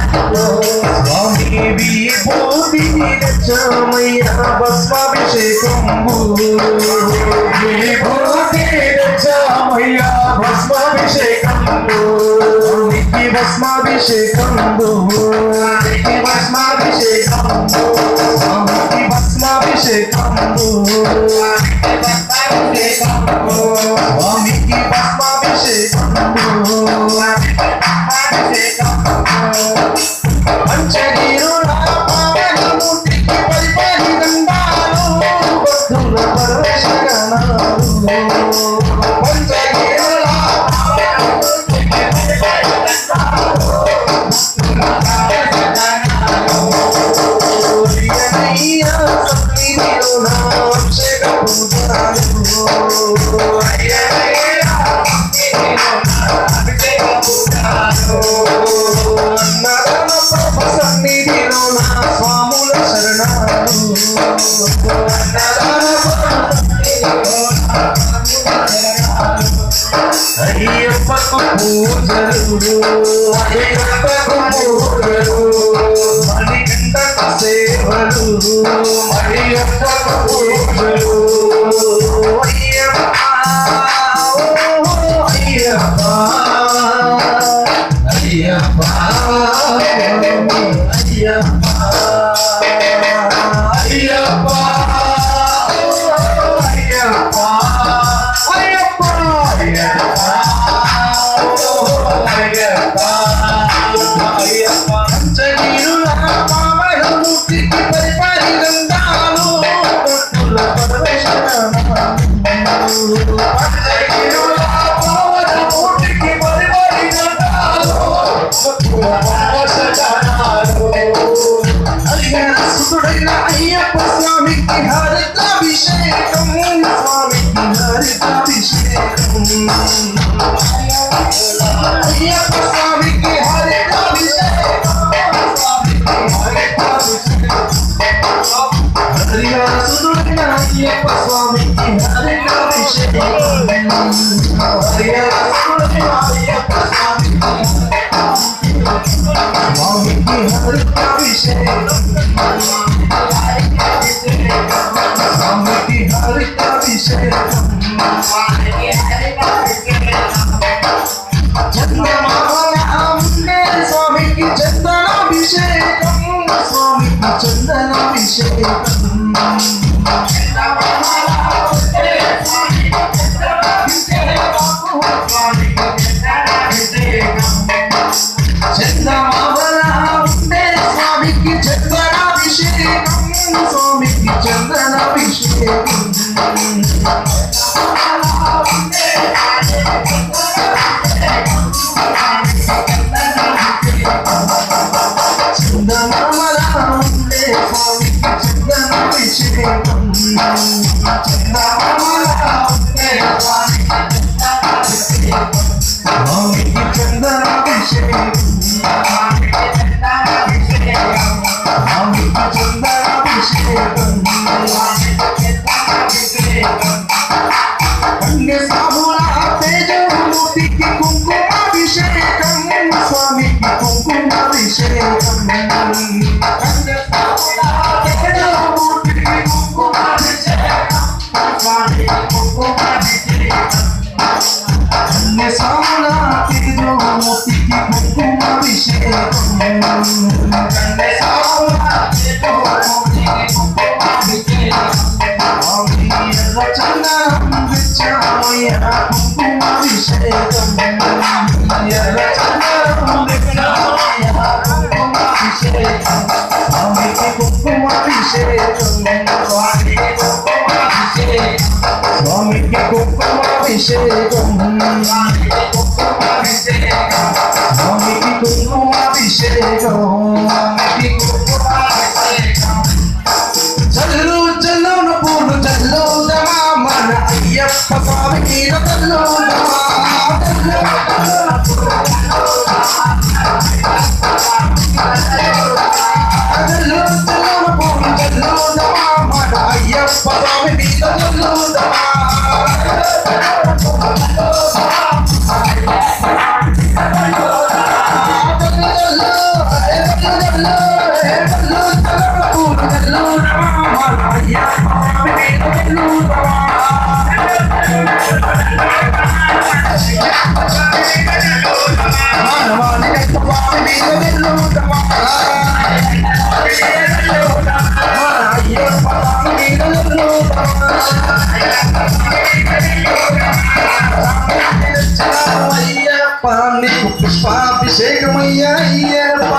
స్వామి విభూతి తెచ్చామయ్యా భస్మాభిషేకంబు విభూతి తెచ్చామయ్యా భస్మాభిషేకంబు నిత్య భస్మాభిషేకంబు నిత్య భస్మాభిషేకంబు స్వామికి భస్మాభిషేకంబు స్వామికి భస్మాభిషేకంబు పంచగిరుల పావని మూర్తికి పరిపరి దండాలు భక్తుల పరమశరణాలు పంచగిరుల పావని మూర్తికి పరిపరి దండాలు అయ్యనయ్య సన్నిధిలో నా అభిషేక పూజలు అయ్యనయ్య సన్నిధిలో నా అభిషేక పూజలు అన్నదాన ప్రభు సన్నిధిలో నా స్వాముల శరణాలు అన్నదాన అయ్యప్పకు పూజలు అయ్యప్పకు పూజలు మణికంఠకు సేవలు అయ్యప్పకు పూజలు అయ్యప్ప అయ్యప్ప అయ్యప్ప అయ్యప్ప అయ్యప్ప పంచగిరుల పావన మూర్తికి పరిపరి దండాలు భక్తుల పరమశరణాలు పంచగిరుల పావన మూర్తికి పరిపరి దండాలు భక్తుల పరమశరణాలు సుతుడైన అయ్యప్ప స్వామికి హరితాభిషేకం స్వామికి హరితాభిషేకం అయ్యప్ప స్వామికి హరితాభిషేకం సుతుడైన అయ్యప్ప స్వామికి హరితాభిషేకం అయ్యప్ప స్వామికి హరితాభిషేకం స్వామికి హరితాభిషేకం చందమాల స్వామికి చందనాభిషేకం స్వామికి చందనాభిషేకం చందమాల స్వామికి చందనాభిషేకం స్వామికి చందనాభిషేకం చందమాల స్వామికి చందనాభిషేకం చందమాల స్వామికి చందనాభిషేకం సాముల తేజమూర్తికి కుంకుమాభిషేకం స్వామికి కుంకుమాభిషేకం తేజమూర్తికి కుంకుమాభిషేకం స్వామికి కుంకుమాభిషేకం సాముల తేజమూర్తికి కుంకుమాభిషేకం చందనం తెచ్చామయ్యా కుంకుమాభిషేకం చందనం తెచ్చామయ్యా కుంకుమాభిషేకం స్వామికి కుంకుమాభిషేకం స్వామికి కుంకుమాభిషేకం స్వామికి కుంకుమాభిషేకం చల్లు చల్లును పూలు చల్లుదమా మన అయ్యప్ప స్వామికి చల్లుదమా చల్లు చల్లును పూలు చల్లుదమా మన అయ్యప్ప స్వామికి చల్లుదమా నీకు పుష్పాభిషేకమయ్యా అయ్యప్ప